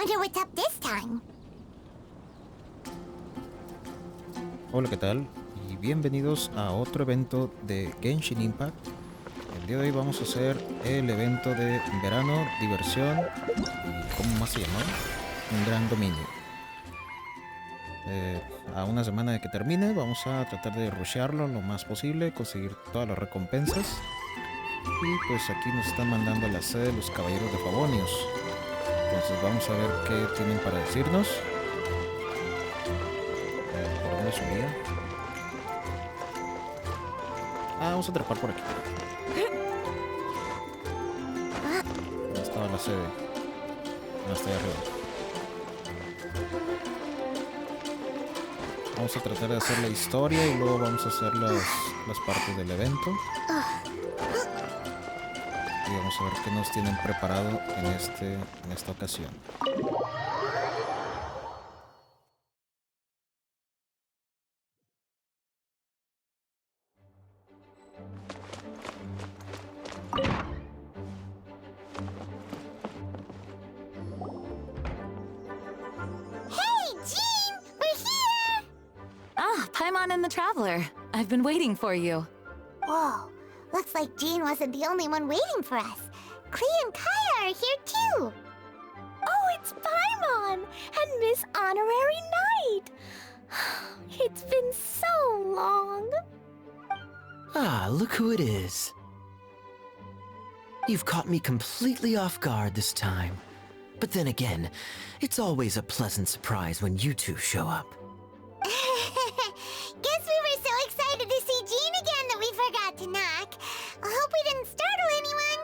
Wonder what's up this time. Hola, ¿qué tal? Y bienvenidos a otro evento de Genshin Impact. El día de hoy vamos a hacer el evento de Verano, diversión y ¿cómo más se llamaba? Un gran dominio. A una semana de que termine vamos a tratar de rushearlo lo más posible, conseguir todas las recompensas. Y pues aquí nos están mandando a la sede de los Caballeros de Favonius. Entonces vamos a ver qué tienen para decirnos. ¿Por dónde subía? Vamos a trepar por aquí. ¿Dónde estaba la sede? Hasta allá arriba. Vamos a tratar de hacer la historia y luego vamos a hacer las partes del evento. Y vamos a ver qué nos tienen preparado en esta ocasión. Paimon and the Traveler. I've been waiting for you. Whoa, looks like Jean wasn't the only one waiting for us. Klee and Kaya are here too. Oh, it's Paimon and Miss Honorary Knight. It's been so long. Ah, look who it is. You've caught me completely off guard this time. But then again, it's always a pleasant surprise when you two show up. Guess we were so excited to see Jean again that we forgot to knock. I hope we didn't startle anyone.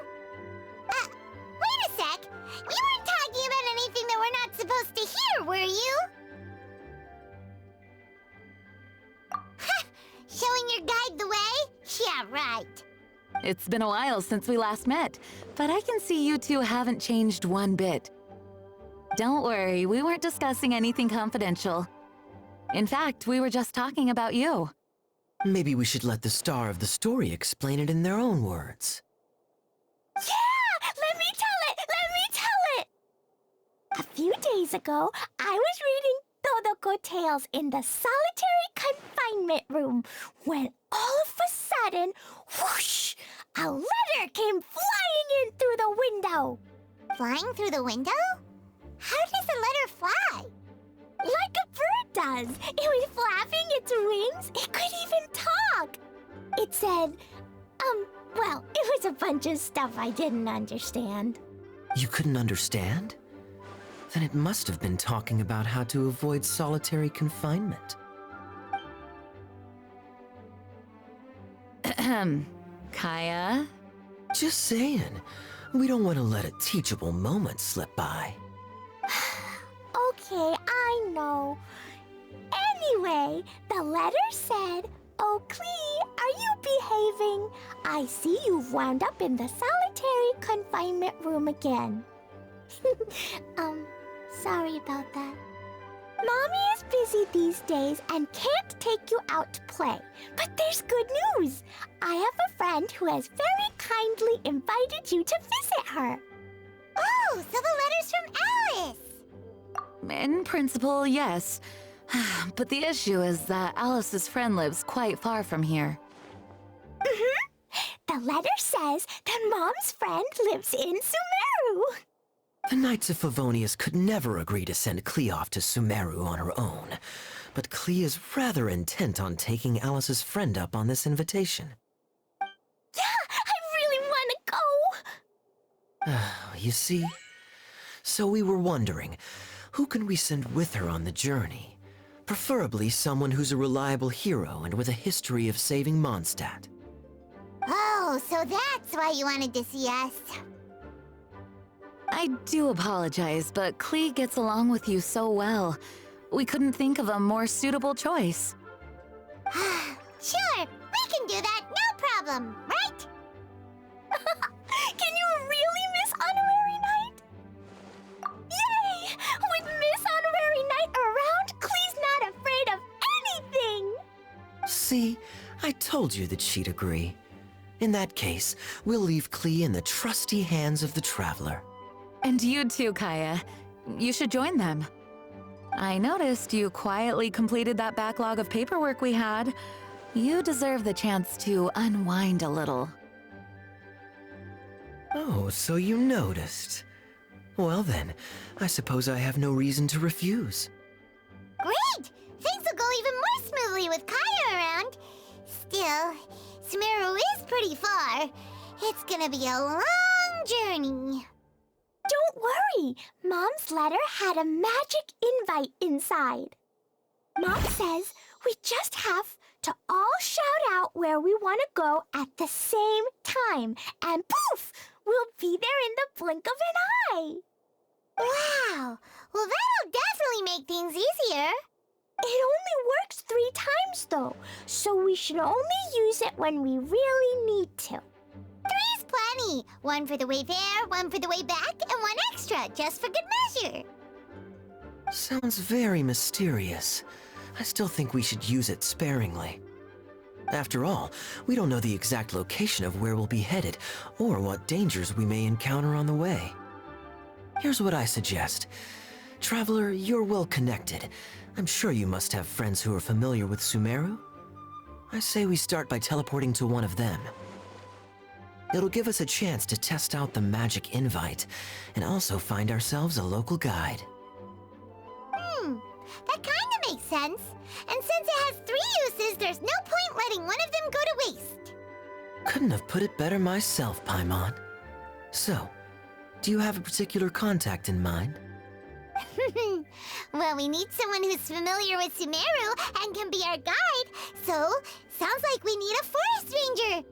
Wait a sec. You weren't talking about anything that we're not supposed to hear, were you? Showing your guide the way? Yeah, right. It's been a while since we last met, but I can see you two haven't changed one bit. Don't worry, we weren't discussing anything confidential. In fact, we were just talking about you. Maybe we should let the star of the story explain it in their own words. Yeah! Let me tell it! A few days ago, I was reading Todoko Tales in the solitary confinement room when all of a sudden, whoosh! A letter came flying in through the window. Flying through the window? How does a letter fly? Like a bird does. It was flapping its wings. It could even talk. It said, well, it was a bunch of stuff I didn't understand. You couldn't understand? Then it must have been talking about how to avoid solitary confinement. Kaya? Just saying. We don't want to let a teachable moment slip by. Okay, I know. Anyway, the letter said, "Oh, Klee, are you behaving? I see you've wound up in the solitary confinement room again." Sorry about that. Mommy is busy these days and can't take you out to play. But there's good news. I have a friend who has very kindly invited you to visit her. Oh, so the letter's from Alice. In principle, yes. But the issue is that Alice's friend lives quite far from here. The letter says that Mom's friend lives in Sumeru. The Knights of Favonius could never agree to send Klee off to Sumeru on her own, but Klee is rather intent on taking Alice's friend up on this invitation. Yeah, I really want to go. You see? So we were wondering, who can we send with her on the journey? Preferably someone who's a reliable hero and with a history of saving Mondstadt. Oh, so that's why you wanted to see us. I do apologize, but Klee gets along with you so well. We couldn't think of a more suitable choice. Sure, we can do that, no problem, right? Can you really, Miss Honorary Knight? Yay! With Miss Honorary Knight around, Klee's not afraid of anything! See, I told you that she'd agree. In that case, we'll leave Klee in the trusty hands of the Traveler. And you too, Kaya. you should join them. I noticed you quietly completed that backlog of paperwork we had. You deserve the chance to unwind a little. Oh, so you noticed. Well then, I suppose I have no reason to refuse. Great! Things will go even more smoothly with Kaya around. Still, Sumeru is pretty far. It's gonna be a long journey. Don't worry. Mom's letter had a magic invite inside. Mom says we just have to all shout out where we want to go at the same time. And poof! We'll be there in the blink of an eye. Wow! Well, that'll definitely make things easier. It only works 3 times, though, so we should only use it when we really need to. 3's plenty. 1 for the way there, 1 for the way back, and 1 extra, just for good measure. Sounds very mysterious. I still think we should use it sparingly. After all, we don't know the exact location of where we'll be headed, or what dangers we may encounter on the way. Here's what I suggest. Traveler, you're well connected. I'm sure you must have friends who are familiar with Sumeru. I say we start by teleporting to one of them. It'll give us a chance to test out the magic invite, and also find ourselves a local guide. That kinda makes sense. And since it has 3 uses, there's no point letting one of them go to waste. Couldn't have put it better myself, Paimon. So, do you have a particular contact in mind? Well, we need someone who's familiar with Sumeru and can be our guide, so sounds like we need a forest ranger.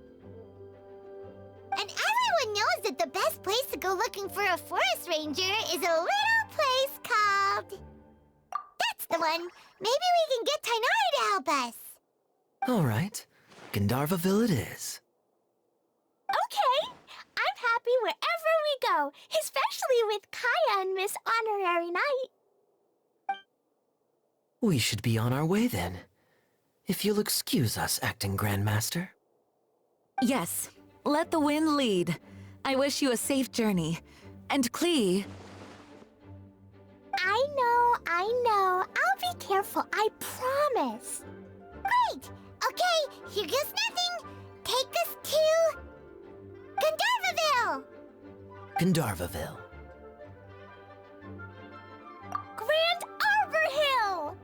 And everyone knows that the best place to go looking for a forest ranger is a little place called... That's the one! Maybe we can get Tainari to help us. All right, Gandharvaville it is. Okay, I'm happy wherever we go, especially with Kaya and Miss Honorary Knight. We should be on our way then. If you'll excuse us, Acting Grandmaster. Yes, let the wind lead. I wish you a safe journey. And Klee... I know. I'll be careful, I promise. Great! Okay, here goes nothing. Take us to... Gandharvaville! Gandharvaville. Grand Arbor Hill!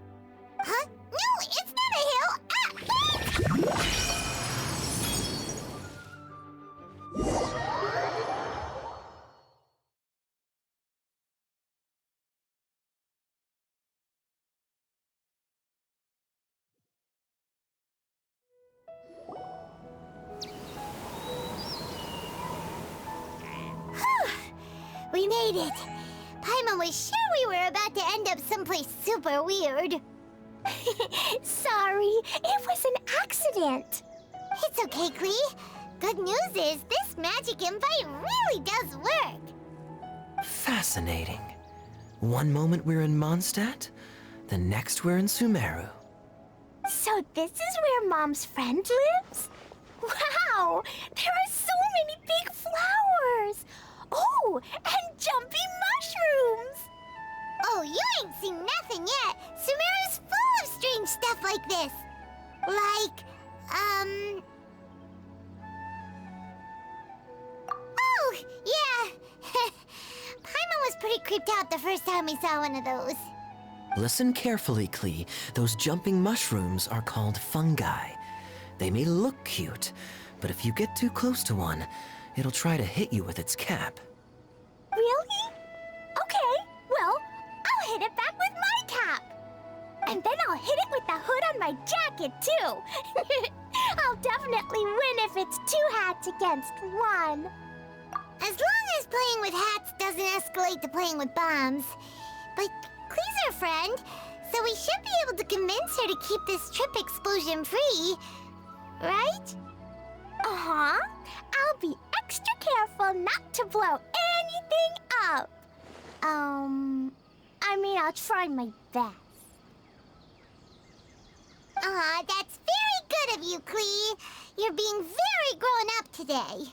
Huh? No, it's not a hill! Ah! We made it. Paimon was sure we were about to end up someplace super weird. Sorry, it was an accident. It's okay, Klee. Good news is this magic invite really does work. Fascinating. One moment we're in Mondstadt, the next we're in Sumeru. So this is where Mom's friend lives? Wow, there are so many big flowers. Oh, and jumpy mushrooms! Oh, you ain't seen nothing yet. Sumeru's full of strange stuff like this. Like, Oh, yeah. Paimon was pretty creeped out the first time we saw one of those. Listen carefully, Klee. Those jumping mushrooms are called fungi. They may look cute, but if you get too close to one, it'll try to hit you with its cap. Really? Okay, well, I'll hit it back with my cap. And then I'll hit it with the hood on my jacket, too. I'll definitely win if it's 2 hats against 1. As long as playing with hats doesn't escalate to playing with bombs. But Klee's our friend, so we should be able to convince her to keep this trip explosion-free. Right? Uh-huh. I'll be extra careful not to blow anything up. I mean, I'll try my best. Aw, that's very good of you, Klee. You're being very grown up today.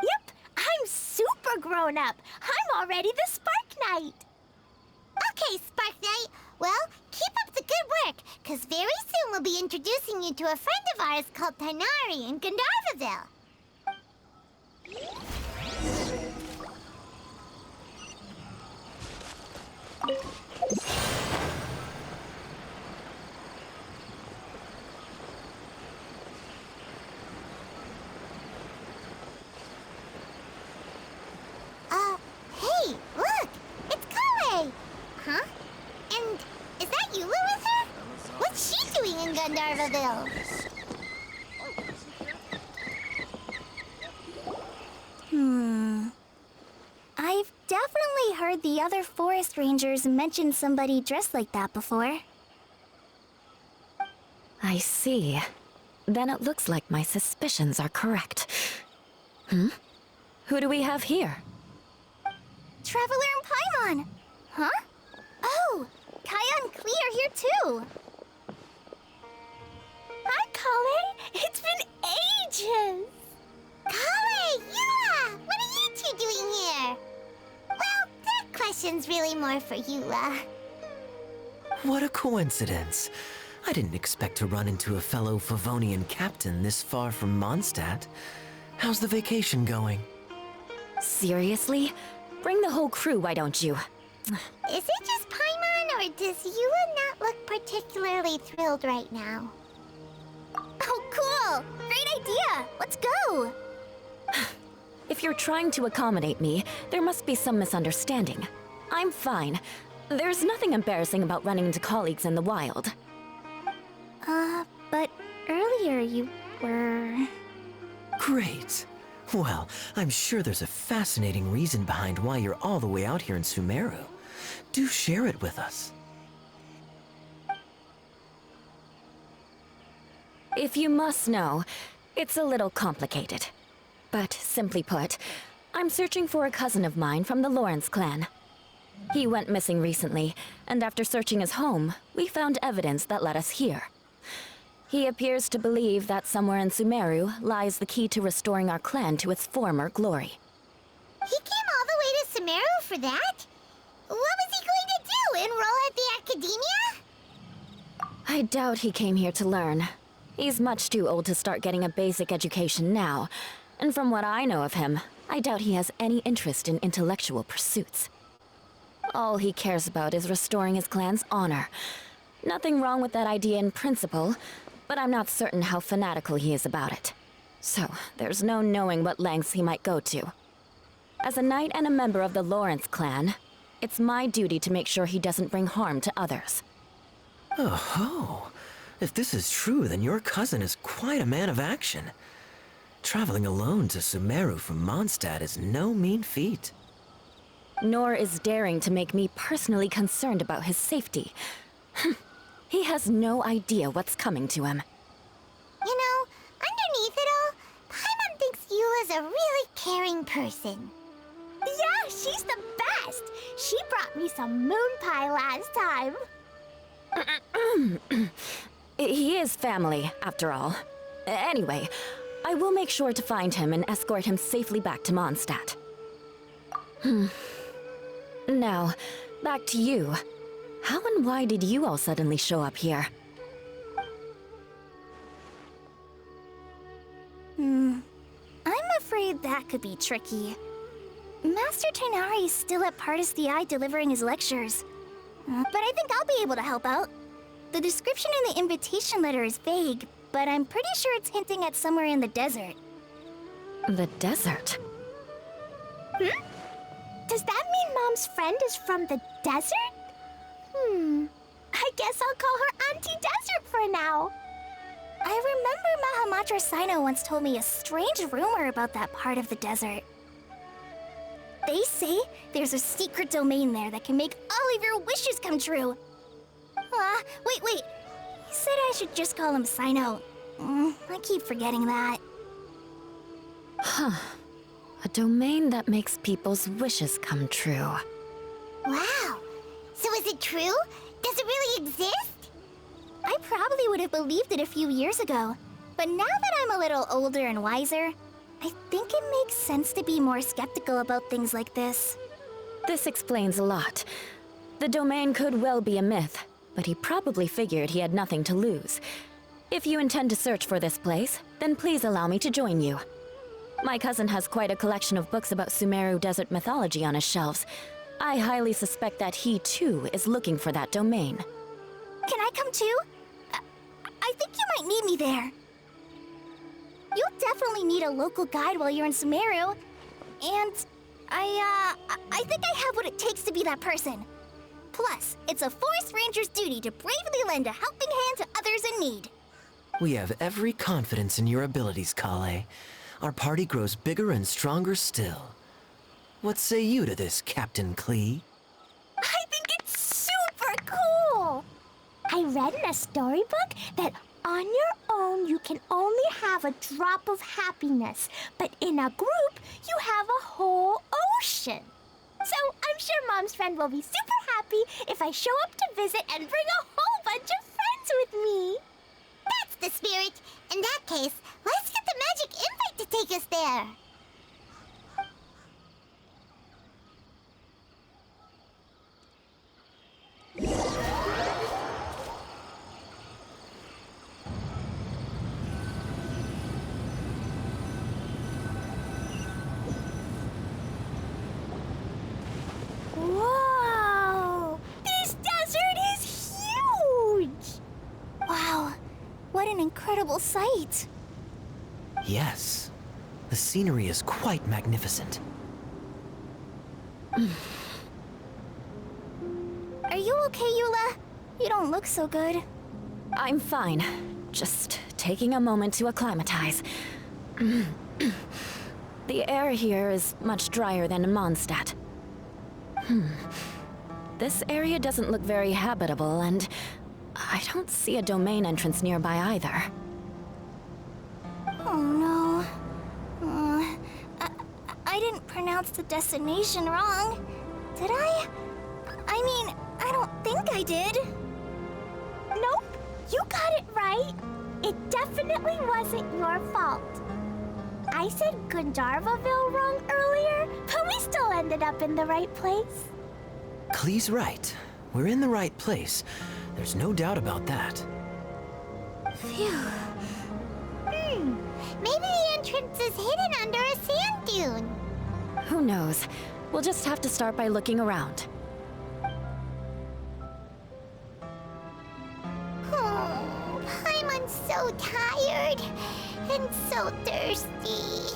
Yep, I'm super grown up. I'm already the Spark Knight. because very soon we'll be introducing you to a friend of ours called Tighnari in Gandharvaville. Hey, look! It's Collei! Huh? And is that Eula with her? What's she doing in Gandharvaville? I've definitely heard the other forest rangers mention somebody dressed like that before. I see. Then it looks like my suspicions are correct. Who do we have here? Traveler and Paimon! Huh? Oh! Kaya and Klee are here too! Hi, Collei! It's been ages! Collei! Eula! What are you two doing here? Well, that question's really more for Eula. What a coincidence. I didn't expect to run into a fellow Favonian captain this far from Mondstadt. How's the vacation going? Seriously? Bring the whole crew, why don't you? Is it just Paimon, or does Eula not look particularly thrilled right now? Oh, cool! Great idea! Let's go! If you're trying to accommodate me, there must be some misunderstanding. I'm fine. There's nothing embarrassing about running into colleagues in the wild. But earlier you were... Great. Well, I'm sure there's a fascinating reason behind why you're all the way out here in Sumeru. Do share it with us. If you must know, it's a little complicated. But simply put, I'm searching for a cousin of mine from the Lawrence clan. He went missing recently, and after searching his home, we found evidence that led us here. He appears to believe that somewhere in Sumeru lies the key to restoring our clan to its former glory. He came all the way to Sumeru for that? What was he going to do, enroll at the academia? I doubt he came here to learn. He's much too old to start getting a basic education now, and from what I know of him, I doubt he has any interest in intellectual pursuits. All he cares about is restoring his clan's honor. Nothing wrong with that idea in principle, but I'm not certain how fanatical he is about it. So, there's no knowing what lengths he might go to. As a knight and a member of the Lawrence clan, it's my duty to make sure he doesn't bring harm to others. Oh-ho! If this is true, then your cousin is quite a man of action. Traveling alone to Sumeru from Mondstadt is no mean feat. Nor is daring to make me personally concerned about his safety. He has no idea what's coming to him. You know, underneath it all, Paimon thinks Eula's a really caring person. Yeah, she's the best! She brought me some moon pie last time. He is family, after all. Anyway, I will make sure to find him and escort him safely back to Mondstadt. Now, back to you. How and why did you all suddenly show up here? I'm afraid that could be tricky. Master Tighnari is still at Partis the Eye delivering his lectures. But I think I'll be able to help out. The description in the invitation letter is vague, but I'm pretty sure it's hinting at somewhere in the desert. The desert? Does that mean Mom's friend is from the desert? I guess I'll call her Auntie Desert for now. I remember Mahamatra Sino once told me a strange rumor about that part of the desert. They say there's a secret domain there that can make all of your wishes come true. Wait. He said I should just call him Sino. I keep forgetting that. A domain that makes people's wishes come true. Wow. So is it true? Does it really exist? I probably would have believed it a few years ago. But now that I'm a little older and wiser, I think it makes sense to be more skeptical about things like this. This explains a lot. The domain could well be a myth, but he probably figured he had nothing to lose. If you intend to search for this place, then please allow me to join you. My cousin has quite a collection of books about Sumeru desert mythology on his shelves. I highly suspect that he, too, is looking for that domain. Can I come too? I think you might need me there. You'll definitely need a local guide while you're in Sumeru. And I think I have what it takes to be that person. Plus, it's a forest ranger's duty to bravely lend a helping hand to others in need. We have every confidence in your abilities, Collei. Our party grows bigger and stronger still. What say you to this, Captain Klee? I think it's super cool! I read in a storybook that on your own you can only have a drop of happiness, but in a group you have a whole ocean. So I'm sure Mom's friend will be super happy if I show up to visit and bring a whole bunch of friends with me. That's the spirit. In that case, let's get the magic invite to take us there. Whoa! This desert is huge! Wow, what an incredible sight. Yes. The scenery is quite magnificent. Are you okay, Eula? You don't look so good. I'm fine. Just taking a moment to acclimatize. The air here is much drier than in Mondstadt. This area doesn't look very habitable, and I don't see a domain entrance nearby either. Oh no. I didn't pronounce the destination wrong, did I? I mean, I don't think I did. Nope, you got it right. It definitely wasn't your fault. I said Gandharvaville wrong earlier, but we still ended up in the right place. Klee's right. We're in the right place. There's no doubt about that. Phew. Maybe the entrance is hidden under a sand dune. Who knows? We'll just have to start by looking around. Oh, Paimon's so tired and so thirsty.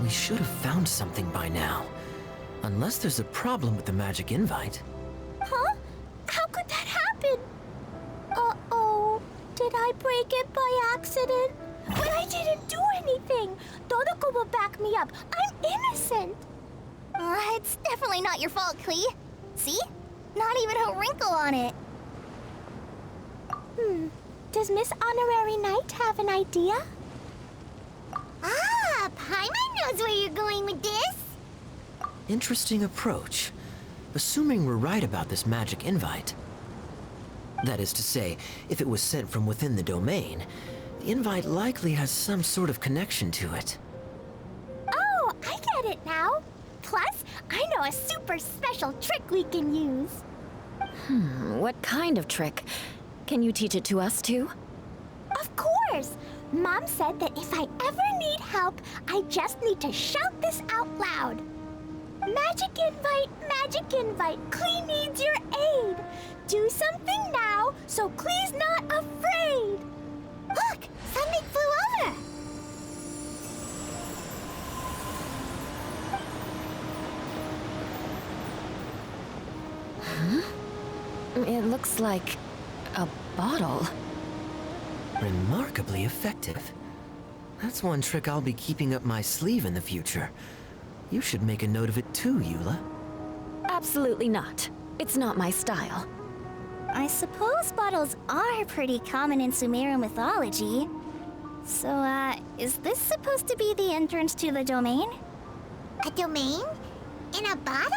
We should have found something by now. Unless there's a problem with the magic invite. Huh? How could that happen? Uh-oh. Did I break it by accident? But I didn't do anything. Todoko will back me up. I'm innocent. It's definitely not your fault, Klee. See? Not even a wrinkle on it. Does Miss Honorary Knight have an idea? Ah, Paimon knows where you're going with this. Interesting approach. Assuming we're right about this magic invite. That is to say, if it was sent from within the domain, the invite likely has some sort of connection to it. Oh, I get it now. Plus, I know a super special trick we can use. What kind of trick? Can you teach it to us too? Of course! Mom said that if I ever need help, I just need to shout this out loud. Magic invite, Klee needs your aid. Do something now, so Klee's not afraid. Look, something flew over. It looks like a bottle. Remarkably effective. That's one trick I'll be keeping up my sleeve in the future. You should make a note of it too, Eula. Absolutely not. It's not my style. I suppose bottles are pretty common in Sumeru mythology. So, is this supposed to be the entrance to the domain? A domain? In a bottle?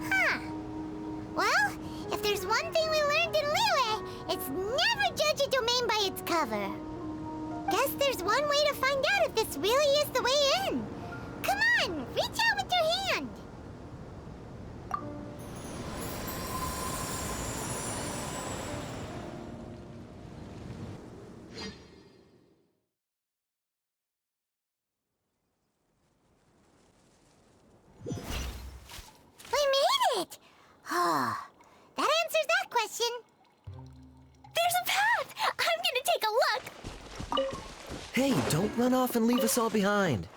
Huh. Well, if there's one thing we learned in Liyue, it's never judge a domain by its cover. Guess there's one way to find out if this really is the way in. Come on, reach out with your hand. That answers that question. There's a path! I'm gonna take a look! Hey, don't run off and leave us all behind.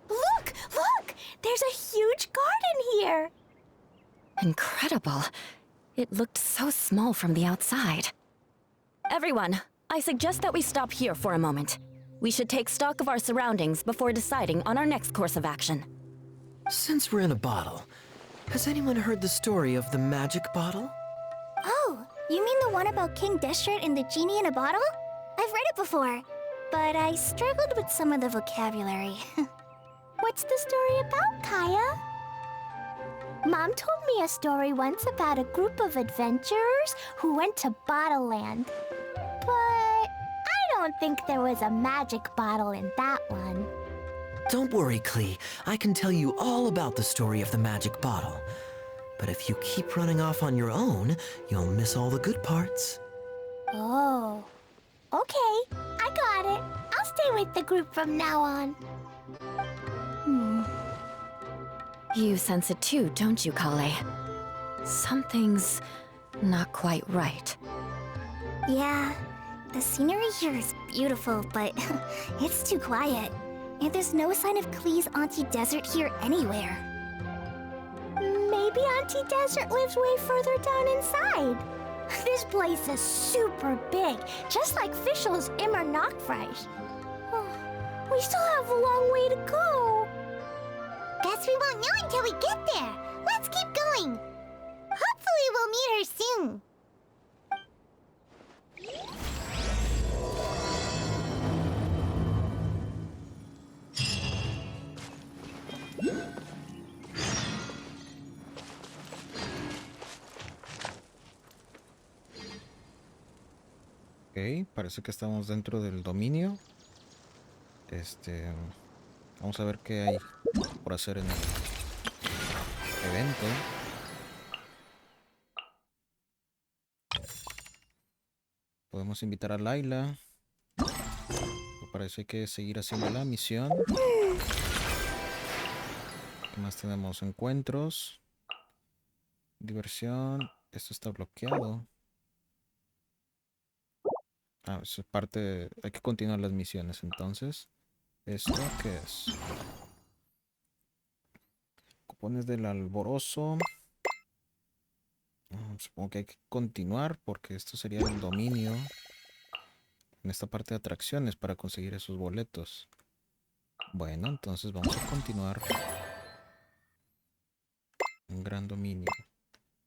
Look! Look! There's a huge garden here! Incredible. It looked so small from the outside. Everyone, I suggest that we stop here for a moment. We should take stock of our surroundings before deciding on our next course of action. Since we're in a bottle, has anyone heard the story of the magic bottle? Oh, you mean the one about King Desert and the genie in a bottle? I've read it before, but I struggled with some of the vocabulary. What's the story about, Kaya? Mom told me a story once about a group of adventurers who went to Bottle Land. But I don't think there was a magic bottle in that one. Don't worry, Klee. I can tell you all about the story of the magic bottle. But if you keep running off on your own, you'll miss all the good parts. Oh. Okay, I got it. I'll stay with the group from now on. You sense it too, don't you, Collei? Something's not quite right. Yeah, the scenery here is beautiful, but it's too quiet. And there's no sign of Klee's Auntie Desert here anywhere. Maybe Auntie Desert lives way further down inside. This place is super big, just like Fischl's Immer Nachtreich. We still have a long way to go. Guess we won't know until we get there. Let's keep going. Hopefully we'll meet her soon. Ok, parece que estamos dentro del dominio. Vamos a ver qué hay por hacer en el evento. Podemos invitar a Layla. Me parece que seguir haciendo la misión. ¿Qué más tenemos? Encuentros. Diversión. Esto está bloqueado. Ah, eso es parte. Hay que continuar las misiones entonces. ¿Esto qué es? Cupones del alborozo. Supongo que hay que continuar porque esto sería el dominio. En esta parte de atracciones para conseguir esos boletos. Bueno, entonces vamos a continuar. Un gran dominio.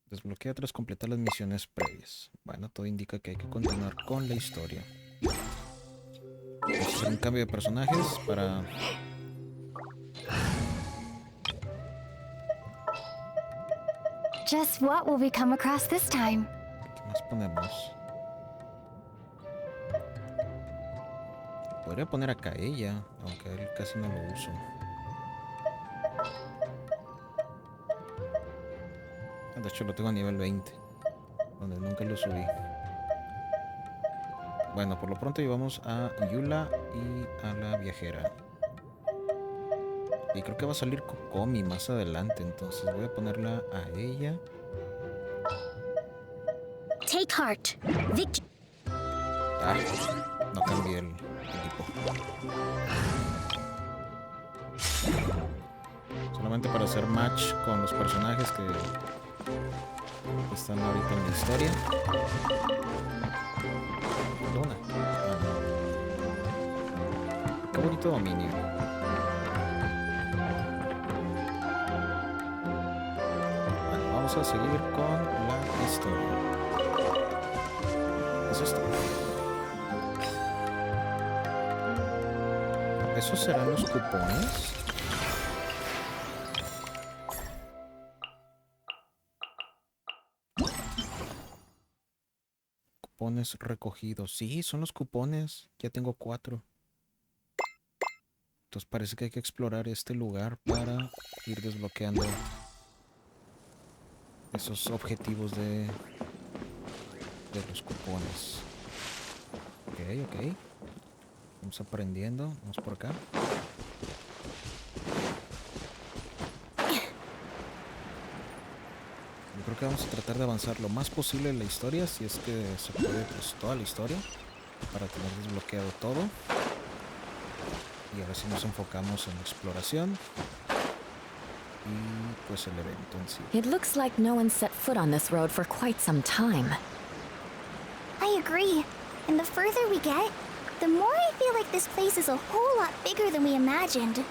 Desbloquea tras completar las misiones previas. Bueno, todo indica que hay que continuar con la historia. Vamos a hacer un cambio de personajes para... Just what will we come across this time? ¿Qué más ponemos? Podría poner acá ella, aunque él casi no lo uso. De hecho lo tengo a nivel 20, donde nunca lo subí. Bueno, por lo pronto llevamos a Eula y a la viajera. Y creo que va a salir Kokomi más adelante, entonces voy a ponerla a ella. Take heart. Victory. Ah, no cambié el equipo. Solamente para hacer match con los personajes que están ahorita en la historia. Luna. Ah, no. Qué bonito dominio. Bueno, vamos a seguir con la historia. Eso es todo. ¿Esos serán los cupones? Cupones recogidos. Sí, son los cupones. Ya tengo 4. Entonces parece que hay que explorar este lugar para ir desbloqueando esos objetivos de los cupones. Ok. Vamos aprendiendo. Vamos por acá. Yo creo que vamos a tratar de avanzar lo más posible en la historia, si es que se puede, pues toda la historia, para tener desbloqueado todo. Y ahora sí nos enfocamos en la exploración y pues el evento en sí. It looks like no one set foot on this road for quite some time. I agree. And the further we get, the more I feel like this place is a whole lot bigger than we imagined.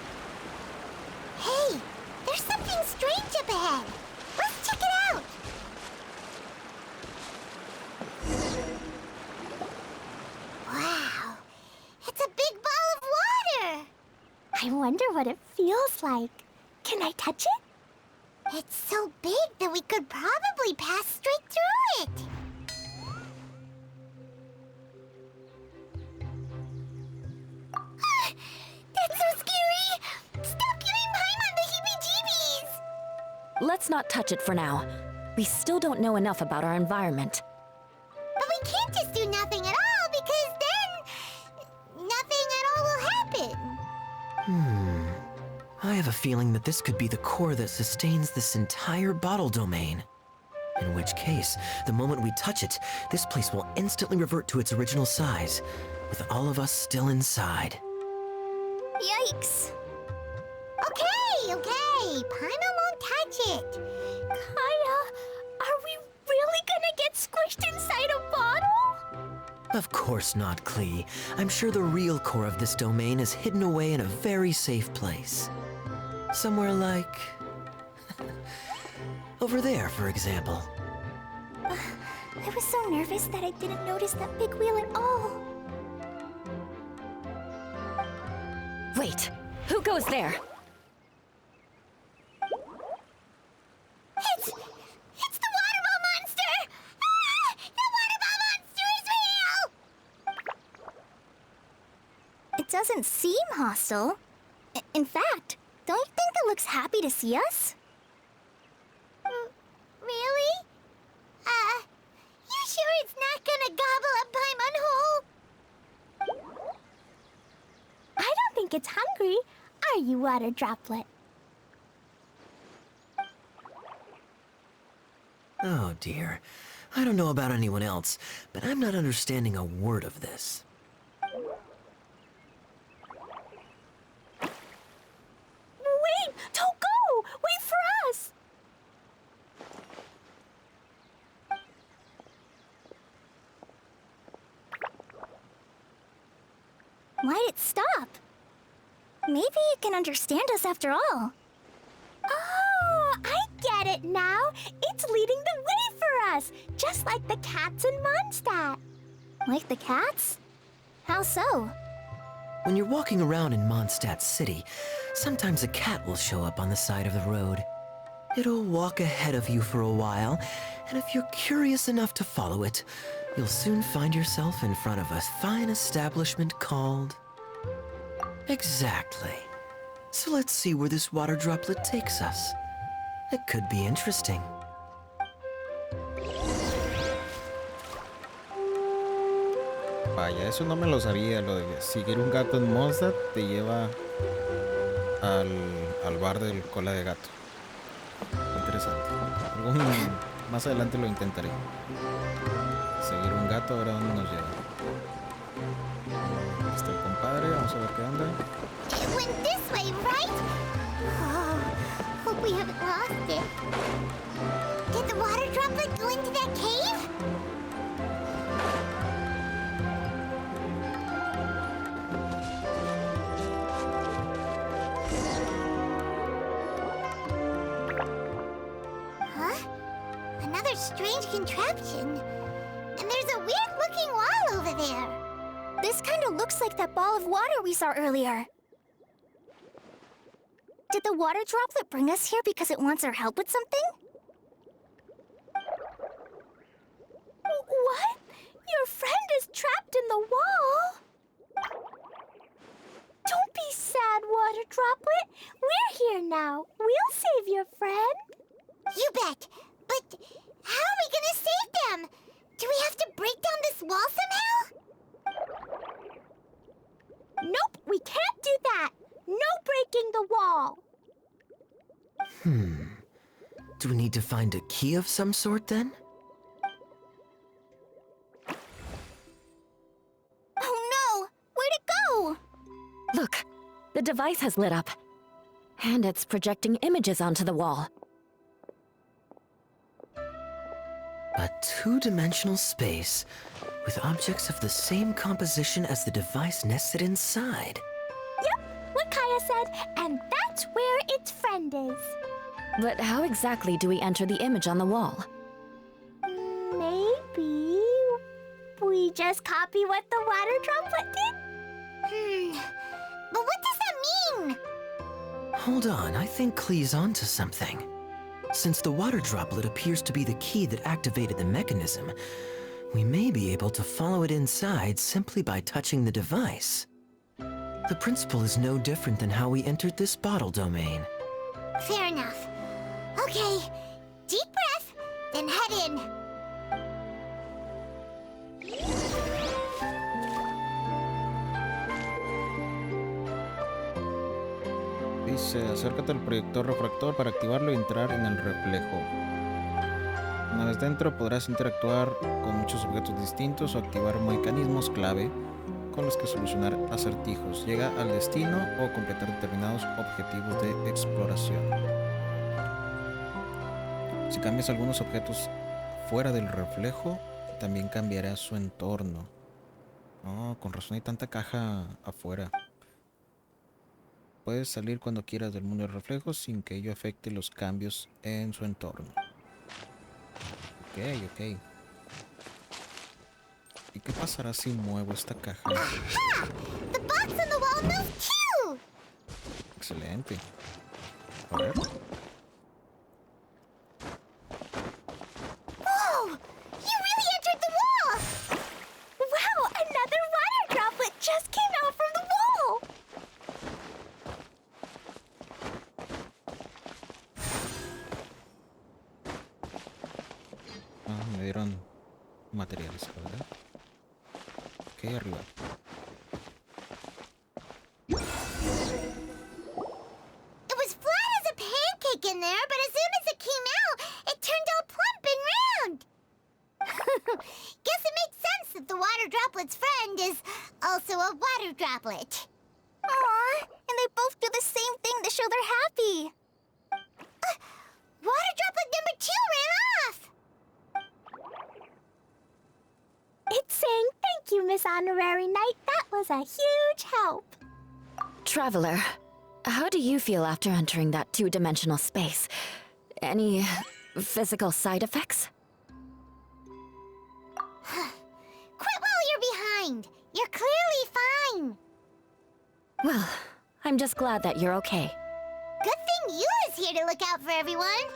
Hey, there's something strange up ahead. Let's check it out. Wow, it's a big ball of water. I wonder what it feels like. Can I touch it? It's so big that we could probably pass straight through it. That's so scary! Stop giving Paimon the heebie-jeebies! Let's not touch it for now. We still don't know enough about our environment. But we can't just do nothing at all, because then nothing at all will happen. I have a feeling that this could be the core that sustains this entire bottle domain. In which case, the moment we touch it, this place will instantly revert to its original size, with all of us still inside. Yikes. Okay. Paimon won't touch it. Kaya, are we really gonna get squished inside a bottle? Of course not, Klee. I'm sure the real core of this domain is hidden away in a very safe place. Somewhere like... over there, for example. I was so nervous that I didn't notice that big wheel at all. Wait, who goes there? It's the water ball monster! Ah! The water ball monster is real! It doesn't seem hostile. In fact, don't you think it looks happy to see us? Really? You sure it's not gonna gobble up Paimon whole? I don't think it's hungry. Are you, water droplet? Oh dear. I don't know about anyone else, but I'm not understanding a word of this. Wait! Don't go! Wait for us! Why'd it stop? Maybe it can understand us after all. Oh, I get it now. It's leading the way for us, just like the cats in Mondstadt. Like the cats? How so? When you're walking around in Mondstadt City, sometimes a cat will show up on the side of the road. It'll walk ahead of you for a while, and if you're curious enough to follow it, you'll soon find yourself in front of a fine establishment called... Exactly. So let's see where this water droplet takes us. It could be interesting. Vaya, eso no me lo sabía, lo de seguir un gato en Mondstadt te lleva al bar del cola de gato. Interesante. Más adelante lo intentaré. Seguir un gato, a ver a dónde nos lleva. Ahí está el compadre, vamos a ver qué onda. It went this way, right? Oh, hope we haven't lost it. Did the water droplet go into that cave? Huh? Another strange contraption. And there's a weird-looking wall over there. This kind of looks like that ball of water we saw earlier. Did the water droplet bring us here because it wants our help with something? What? Your friend is trapped in the wall? Don't be sad, water droplet. We're here now. We'll save your friend. You bet. But how are we gonna save them? Do we have to break down this wall somehow? breaking the wall. Do we need to find a key of some sort then? Oh no! Where'd it go? Look, the device has lit up. And it's projecting images onto the wall. A two-dimensional space with objects of the same composition as the device nested inside. Yep, what Kaya said, and that's where its friend is. But how exactly do we enter the image on the wall? Maybe we just copy what the water droplet did? But what does that mean? Hold on, I think Klee's onto something. Since the water droplet appears to be the key that activated the mechanism, we may be able to follow it inside simply by touching the device. The principle is no different than how we entered this bottle domain. Fair enough. Okay, deep breath, then head in. Dice, acércate al proyector refractor para activarlo y entrar en el reflejo. Una vez dentro podrás interactuar con muchos objetos distintos o activar mecanismos clave con los que solucionar acertijos, llega al destino o completar determinados objetivos de exploración. Si cambias algunos objetos fuera del reflejo, también cambiará su entorno. Oh, con razón hay tanta caja afuera. Puedes salir cuando quieras del mundo de reflejos sin que ello afecte los cambios en su entorno. Ok. ¿Y qué pasará si muevo esta caja? Aha! The box on the wall moved too! Excelente. A ver. Whoa! You really entered the wall! Wow, another water droplet just came out from the wall! Ah, me dieron materiales, ¿verdad? Ok, arriba. It was flat as a pancake in there, but as soon as it came out, it turned all plump and round. Guess it makes sense that the water droplet's friend is also a water droplet. Aw, and they both do the same thing to show they're happy. Water droplet number 2 ran off! It's saying thank you, Miss Honorary Knight. That was a huge help. Traveler, how do you feel after entering that two-dimensional space? Any physical side effects? Quit while you're behind. You're clearly fine. Well, I'm just glad that you're okay. Good thing Eula's here to look out for everyone.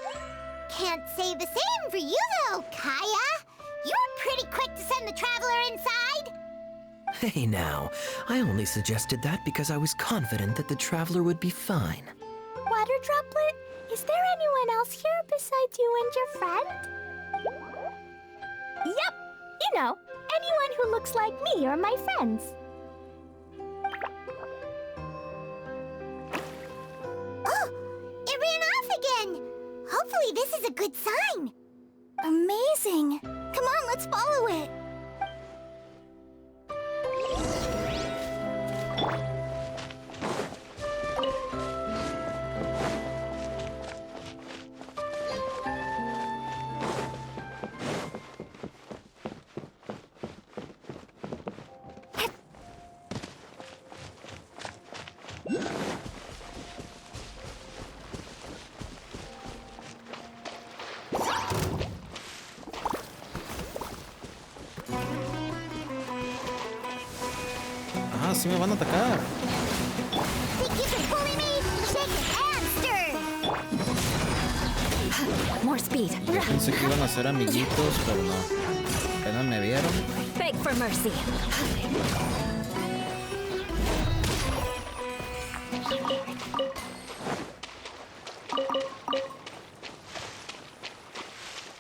Can't say the same for you, though, Kaya. You were pretty quick to send the traveler inside. Hey now, I only suggested that because I was confident that the traveler would be fine. Water droplet, is there anyone else here besides you and your friend? Yep, you know, anyone who looks like me or my friends. Oh, it ran off again. Hopefully this is a good sign. Amazing. Come on, let's follow it. Ah, sí me van a atacar. Think you can bully me? Shake and stir. More speed. Yo pensé que iban a ser amiguitos, pero no. Apenas me vieron. Beg for mercy.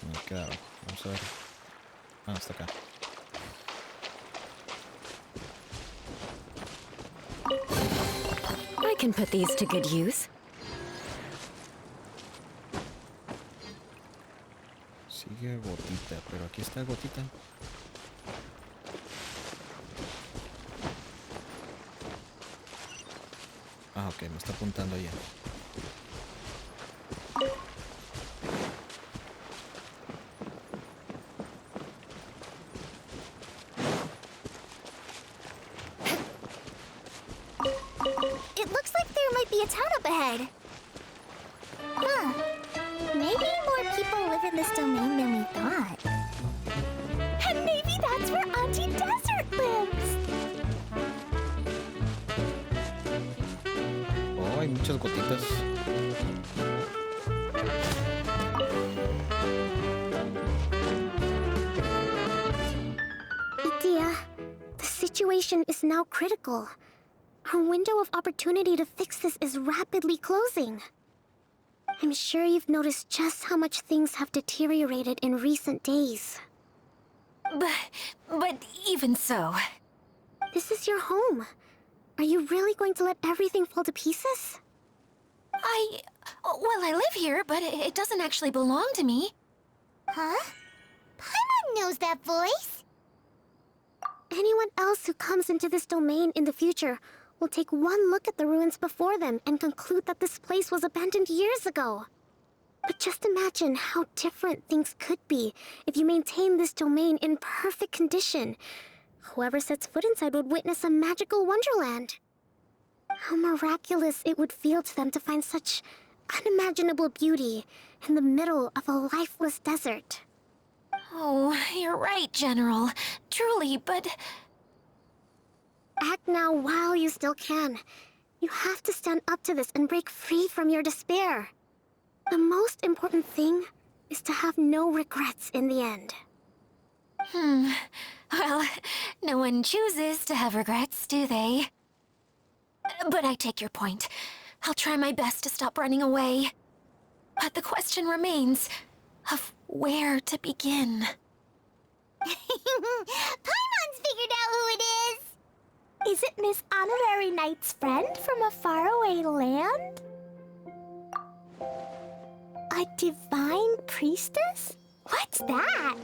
Me quedaron. Vamos a ver. Ah, hasta acá. I I can put these to good use. Sigue Gotita, pero aquí está Gotita. Ah, ok, me está apuntando ya. It looks like there might be a town up ahead. Huh. Maybe more people live in this domain than we thought. And maybe that's where Auntie Desert lives. Oh, hay muchas gotitas. Idea, the situation is now critical. Our window of opportunity to fix this is rapidly closing. I'm sure you've noticed just how much things have deteriorated in recent days. But even so... This is your home. Are you really going to let everything fall to pieces? Well, I live here, but it doesn't actually belong to me. Huh? Paimon knows that voice. Anyone else who comes into this domain in the future will take one look at the ruins before them and conclude that this place was abandoned years ago. But just imagine how different things could be if you maintain this domain in perfect condition. Whoever sets foot inside would witness a magical wonderland. How miraculous it would feel to them to find such unimaginable beauty in the middle of a lifeless desert. Oh, you're right, General. Truly, but... Act now while you still can. You have to stand up to this and break free from your despair. The most important thing is to have no regrets in the end. Well, no one chooses to have regrets, do they? But I take your point. I'll try my best to stop running away. But the question remains of where to begin. Paimon's figured out who it is. Is it Miss Honorary Knight's friend from a faraway land? A divine priestess? What's that?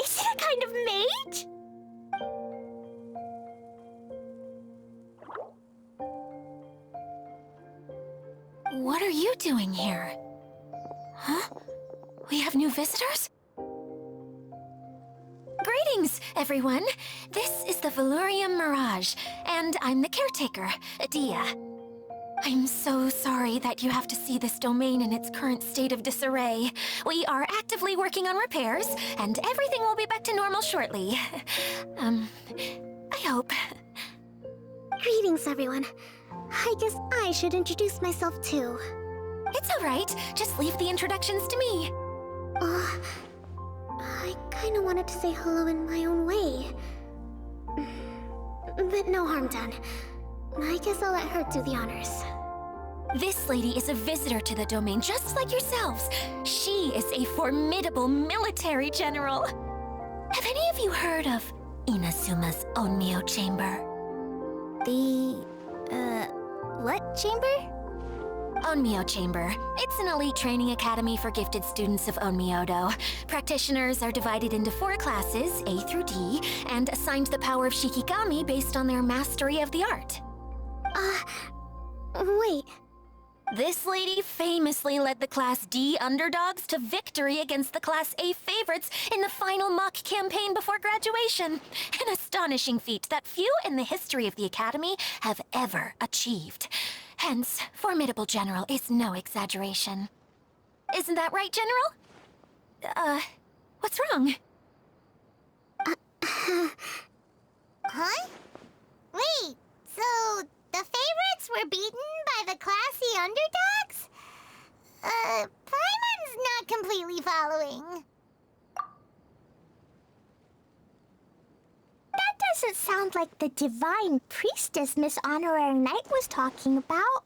Is it a kind of mage? What are you doing here? Huh? We have new visitors? Greetings, everyone. This is the Valurium Mirage, and I'm the caretaker, Adia. I'm so sorry that you have to see this domain in its current state of disarray. We are actively working on repairs, and everything will be back to normal shortly. I hope. Greetings, everyone. I guess I should introduce myself too. It's all right. Just leave the introductions to me. I kinda wanted to say hello in my own way. But no harm done. I guess I'll let her do the honors. This lady is a visitor to the domain, just like yourselves. She is a formidable military general. Have any of you heard of Inazuma's Onmyo Chamber? What chamber? Onmyo Chamber. It's an elite training academy for gifted students of Onmyodo. Practitioners are divided into 4 classes, A through D, and assigned the power of Shikigami based on their mastery of the art. Wait. This lady famously led the Class D underdogs to victory against the Class A favorites in the final mock campaign before graduation. An astonishing feat that few in the history of the Academy have ever achieved. Hence, formidable general is no exaggeration. Isn't that right, General? What's wrong? Huh? Wait, so the favorites were beaten by the classy underdogs? Paimon's not completely following. That doesn't sound like the divine priestess Miss Honorary Knight was talking about.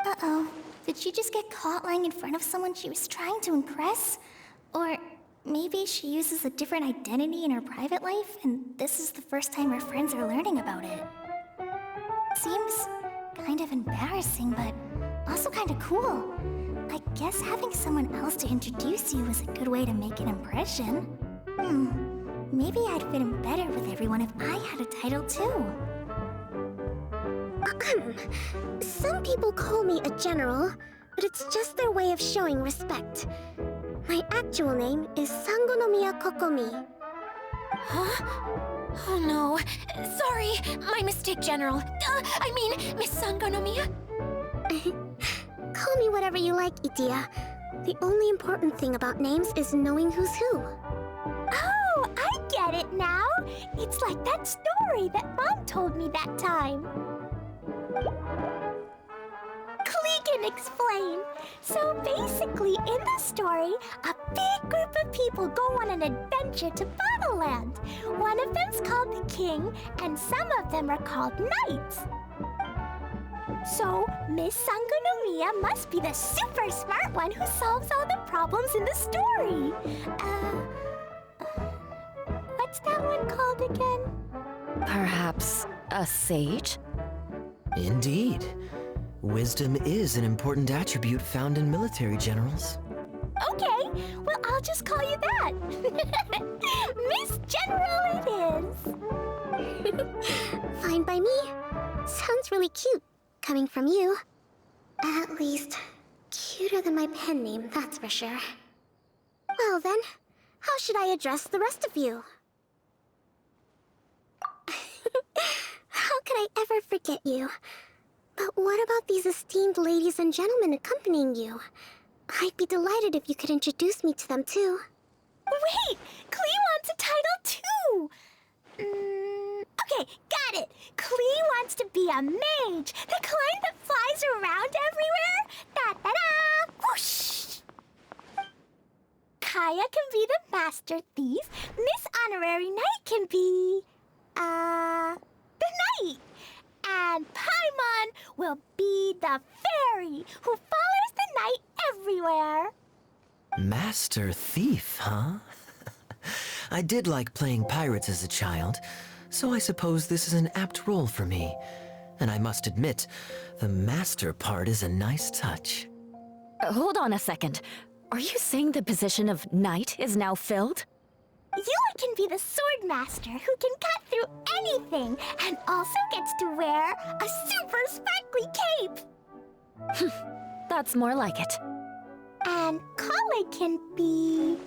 Uh-oh. Did she just get caught lying in front of someone she was trying to impress? Or maybe she uses a different identity in her private life, and this is the first time her friends are learning about it. seems kind of embarrassing, but also kind of cool. I guess having someone else to introduce you is a good way to make an impression. Maybe I'd fit in better with everyone if I had a title too. Some people call me a general, but it's just their way of showing respect. My actual name is Sangonomiya Kokomi. Huh? Oh no. Sorry, my mistake, General. I mean, Miss Sangonomiya. Call me whatever you like, Itia. The only important thing about names is knowing who's who. Oh, I get it now. It's like that story that Mom told me that time. Klee can explain. So basically, in the story, a big group of people go on an adventure to Bottleland. One of them's called the King, and some of them are called Knights. So, Miss Sangonomiya must be the super smart one who solves all the problems in the story. What's that one called again? Perhaps a sage? Indeed. Wisdom is an important attribute found in military generals. Okay, well, I'll just call you that. Miss General it is. Fine by me. Sounds really cute, coming from you. At least, cuter than my pen name, that's for sure. Well then, how should I address the rest of you? How could I ever forget you? But what about these esteemed ladies and gentlemen accompanying you? I'd be delighted if you could introduce me to them too. Wait, Klee wants a title too. Okay, got it. Klee wants to be a mage, the kind that flies around everywhere. Da-da-da! Whoosh! Kaya can be the master thief. Miss Honorary Knight can be... the knight. And Paimon will be the fairy who follows the knight everywhere. Master Thief, huh? I did like playing pirates as a child, so I suppose this is an apt role for me. And I must admit, the master part is a nice touch. Hold on a second. Are you saying the position of knight is now filled? Eula can be the sword master who can cut through anything and also gets to wear a super sparkly cape. That's more like it. And Collei can be...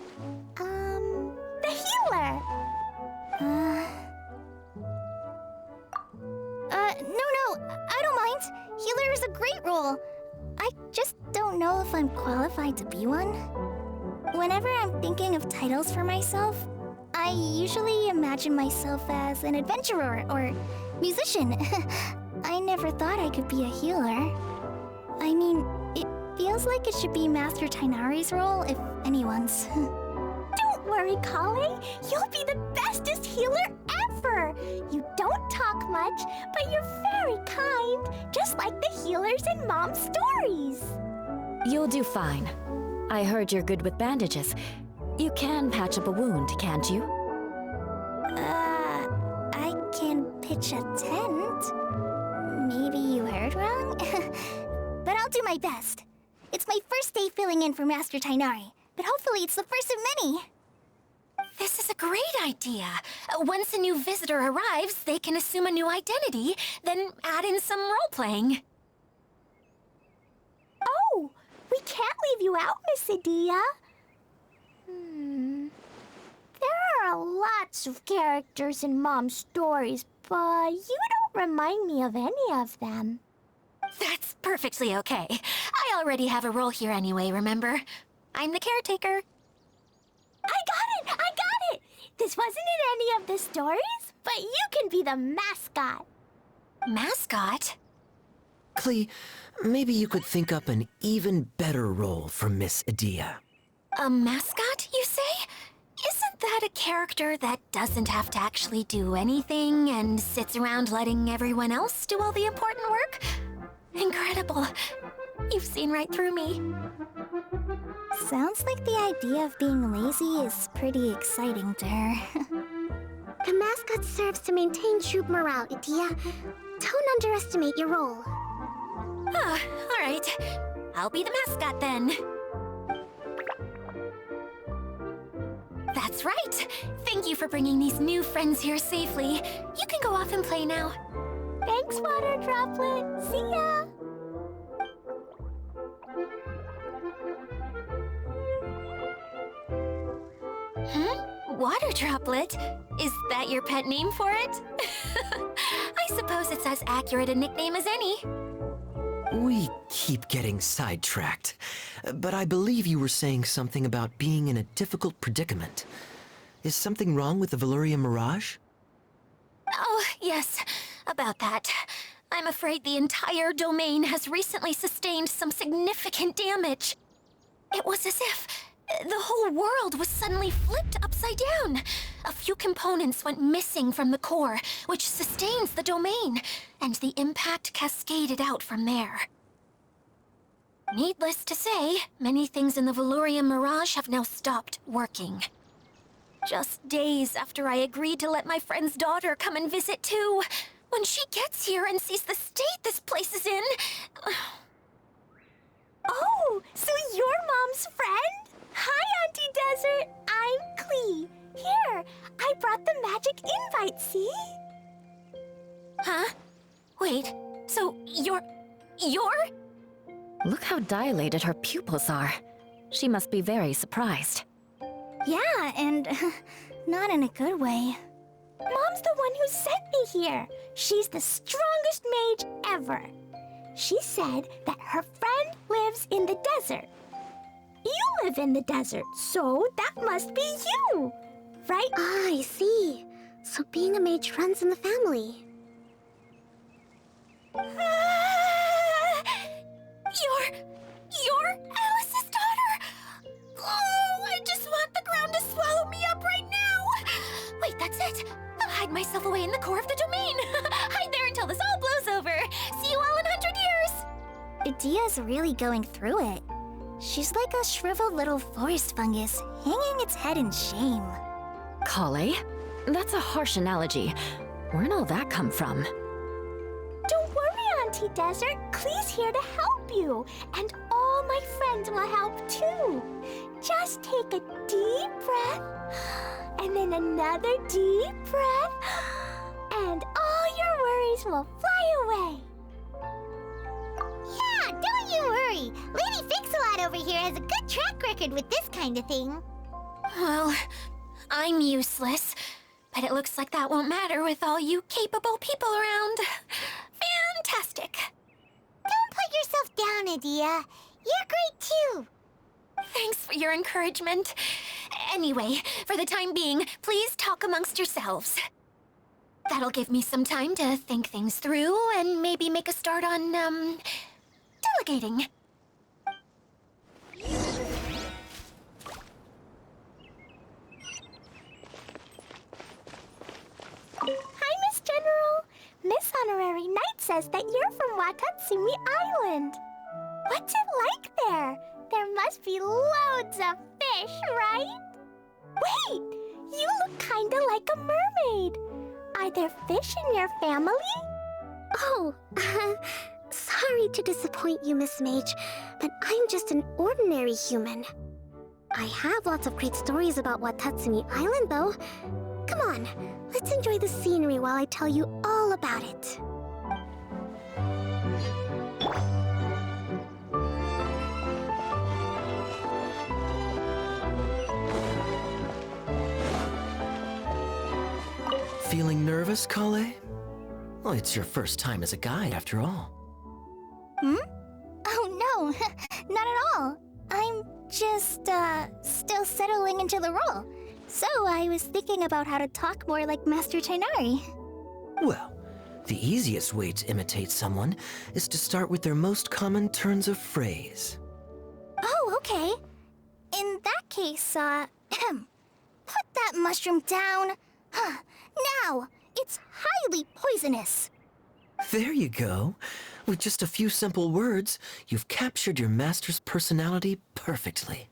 the healer. No, I don't mind. Healer is a great role. I just don't know if I'm qualified to be one. Whenever I'm thinking of titles for myself, I usually imagine myself as an adventurer or musician. I never thought I could be a healer. I mean, it feels like it should be Master Tainari's role, if anyone's. Don't worry, Collei. You'll be the bestest healer ever. You don't talk much, but you're very kind, just like the healers in Mom's stories. You'll do fine. I heard you're good with bandages. You can patch up a wound, can't you? I can pitch a tent. Maybe you heard wrong? But I'll do my best. It's my first day filling in for Master Tainari, but hopefully it's the first of many. This is a great idea. Once a new visitor arrives, they can assume a new identity, then add in some role-playing. Oh, we can't leave you out, Miss Adia. There are lots of characters in Mom's stories, but you don't remind me of any of them. That's perfectly okay. I already have a role here anyway, remember? I'm the caretaker. I got it! This wasn't in any of the stories, but you can be the mascot. Mascot? Klee, maybe you could think up an even better role for Miss Adia. A mascot, you say? Isn't that a character that doesn't have to actually do anything and sits around letting everyone else do all the important work? Incredible. You've seen right through me. Sounds like the idea of being lazy is pretty exciting to her. The mascot serves to maintain troop morale, Edea. Don't underestimate your role. Ah, all right. I'll be the mascot then. That's right. Thank you for bringing these new friends here safely. You can go off and play now. Thanks, Water Droplet. See ya! Water Droplet? Is that your pet name for it? I suppose it's as accurate a nickname as any. We keep getting sidetracked, but I believe you were saying something about being in a difficult predicament. Is something wrong with the Veluria Mirage? Oh, yes, about that. I'm afraid the entire domain has recently sustained some significant damage. It was as if the whole world was suddenly flipped upside down. A few components went missing from the core, which sustains the domain, and the impact cascaded out from there. Needless to say, many things in the Veluria Mirage have now stopped working. Just days after I agreed to let my friend's daughter come and visit too, when she gets here and sees the state this place is in... Oh, so you're Mom's friend? Hi, Auntie Desert. I'm Klee. Here, I brought the magic invite, see? Huh? Wait, so you're... Look how dilated her pupils are. She must be very surprised. Yeah, and not in a good way. Mom's the one who sent me here. She's the strongest mage ever. She said that her friend lives in the desert. You live in the desert, so that must be you, right? Ah, I see. So being a mage runs in the family. You're Alice's daughter! Oh, I just want the ground to swallow me up right now! Wait, that's it! I'll hide myself away in the core of the domain! Hide there until this all blows over! See you all in 100 years! Edea's really going through it. She's like a shriveled little forest fungus, hanging its head in shame. Collei? That's a harsh analogy. Where'd all that come from? Don't worry, Auntie Desert. Klee's here to help you, and all my friends will help too. Just take a deep breath, and then another deep breath, and all your worries will fly away. Yeah, don't you worry. Lady Fix-A-Lot over here has a good track record with this kind of thing. Well, I'm useless, but it looks like that won't matter with all you capable people around. Fantastic. Don't put yourself down, Edea. You're great too. Thanks for your encouragement. Anyway, for the time being, please talk amongst yourselves. That'll give me some time to think things through and maybe make a start on, delegating. Hi, Miss General. Miss Honorary Knight says that you're from Watatsumi Island. What's it like there? There must be loads of fish, right? Wait, you look kinda like a mermaid. Are there fish in your family? Oh, sorry to disappoint you, Miss Mage, but I'm just an ordinary human. I have lots of great stories about Watatsumi Island, though. Come on, let's enjoy the scenery while I tell you all about it. Feeling nervous, Collei? Well, it's your first time as a guide, after all. Oh, no, not at all. I'm just, still settling into the role. So I was thinking about how to talk more like Master Tighnari. Well, the easiest way to imitate someone is to start with their most common turns of phrase. Oh, okay. In that case, put that mushroom down. Now, it's highly poisonous. There you go. With just a few simple words, you've captured your master's personality perfectly.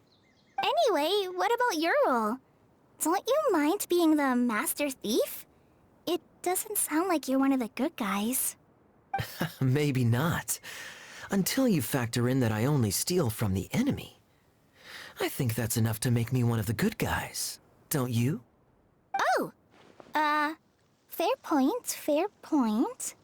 Anyway, what about your role? don't you mind being the master thief? It doesn't sound like you're one of the good guys. Maybe not. Until you factor in that I only steal from the enemy. I think that's enough to make me one of the good guys. Don't you? Oh! Fair point, fair point.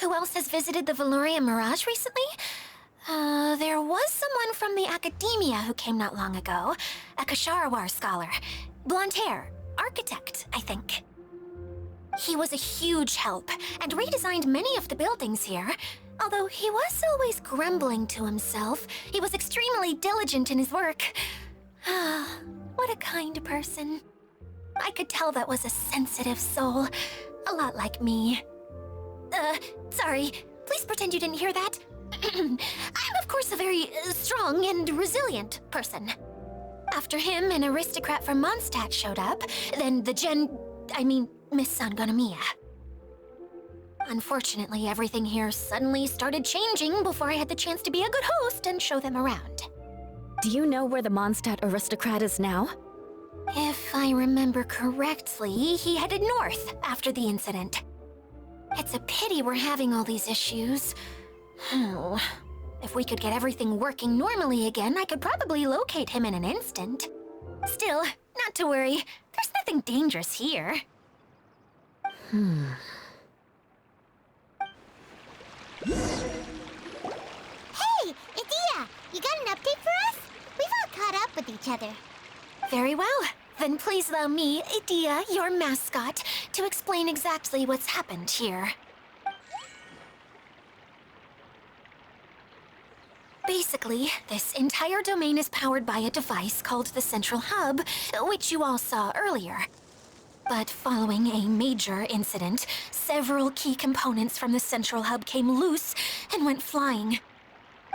Who else has visited the Veloria Mirage recently? There was someone from the academia who came not long ago. A Kasharawar scholar. Blonde hair. Architect, I think. He was a huge help, and redesigned many of the buildings here. Although he was always grumbling to himself, he was extremely diligent in his work. What a kind person. I could tell that was a sensitive soul. A lot like me. Sorry. Please pretend you didn't hear that. I'm, of course, a very strong and resilient person. After him, an aristocrat from Mondstadt showed up, then Miss Sangonomiya. Unfortunately, everything here suddenly started changing before I had the chance to be a good host and show them around. Do you know where the Mondstadt aristocrat is now? If I remember correctly, he headed north after the incident. It's a pity we're having all these issues. If we could get everything working normally again, I could probably locate him in an instant. Still, not to worry. There's nothing dangerous here. Hey, Idia, you got an update for us? We've all caught up with each other. Very well. Then please allow me, Idia, your mascot, to explain exactly what's happened here. Basically, this entire domain is powered by a device called the Central Hub, which you all saw earlier. But following a major incident, several key components from the Central Hub came loose and went flying.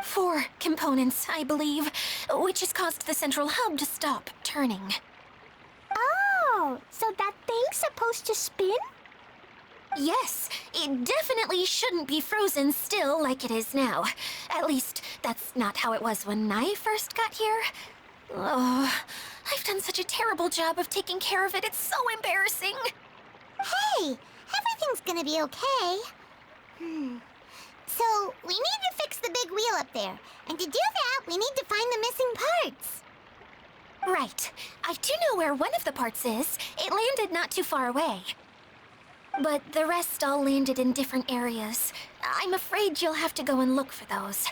4 components, I believe, which has caused the Central Hub to stop turning. Oh, so that thing's supposed to spin? Yes, it definitely shouldn't be frozen still like it is now. At least, that's not how it was when I first got here. Oh, I've done such a terrible job of taking care of it, it's so embarrassing. Hey, everything's gonna be okay. So, we need to fix the big wheel up there. And to do that, we need to find the missing parts. Right. I do know where one of the parts is. It landed not too far away. But the rest all landed in different areas. I'm afraid you'll have to go and look for those.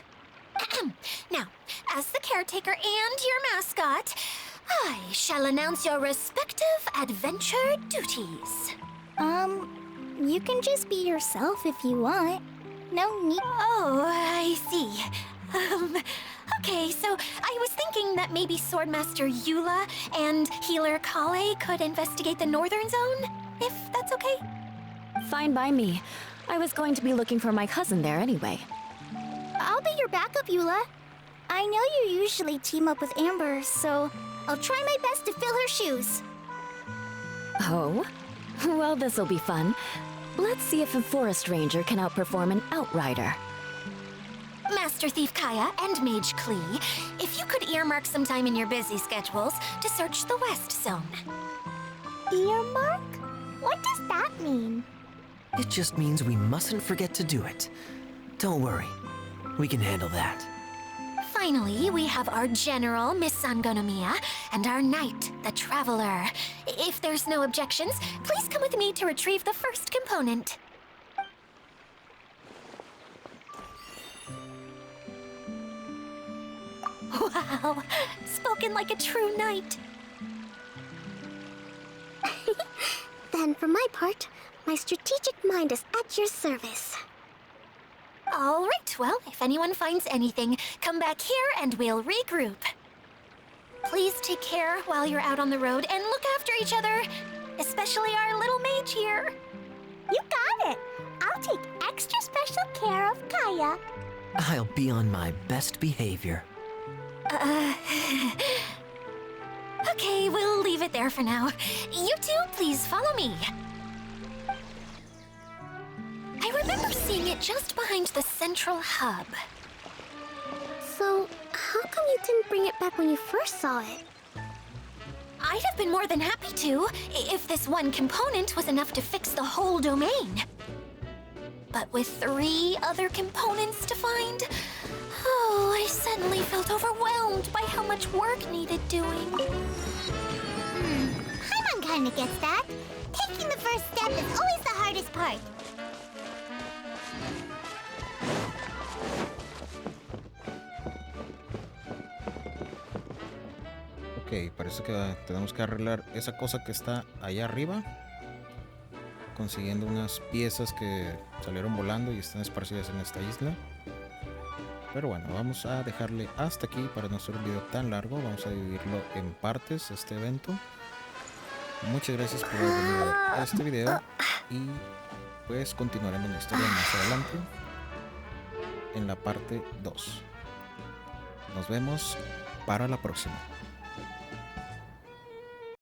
Now, as the caretaker and your mascot, I shall announce your respective adventure duties. You can just be yourself if you want. No need. Oh, I see. Okay, so I was thinking that maybe Swordmaster Eula and Healer Collei could investigate the northern zone, if that's okay? Fine by me. I was going to be looking for my cousin there anyway. I'll be your backup, Eula. I know you usually team up with Amber, so I'll try my best to fill her shoes. Oh? Well, this'll be fun. Let's see if a forest ranger can outperform an outrider. Master Thief Kaya and Mage Klee, if you could earmark some time in your busy schedules to search the west zone. Earmark? What does that mean? It just means we mustn't forget to do it. Don't worry. We can handle that. Finally, we have our general, Miss Sangonomiya, and our knight, the Traveler. If there's no objections, please come with me to retrieve the first component. Wow, spoken like a true knight. Then, for my part, my strategic mind is at your service. All right, well, if anyone finds anything, come back here and we'll regroup. Please take care while you're out on the road and look after each other, especially our little mage here. You got it! I'll take extra special care of Kaya. I'll be on my best behavior. Okay, we'll leave it there for now. You two, please follow me. I remember seeing it just behind the central hub. So, how come you didn't bring it back when you first saw it? I'd have been more than happy to, if this one component was enough to fix the whole domain. But with 3 other components to find, oh, I suddenly felt overwhelmed by how much work needed doing. Paimon kinda gets that. Taking the first step is always the hardest part. Ok, parece que tenemos que arreglar esa cosa que está allá arriba, consiguiendo unas piezas que salieron volando y están esparcidas en esta isla. Pero bueno, vamos a dejarle hasta aquí para no hacer un video tan largo. Vamos a dividirlo en partes, este evento. Muchas gracias por haber venido a este video y pues continuaremos la historia más adelante en la parte 2. Nos vemos para la próxima.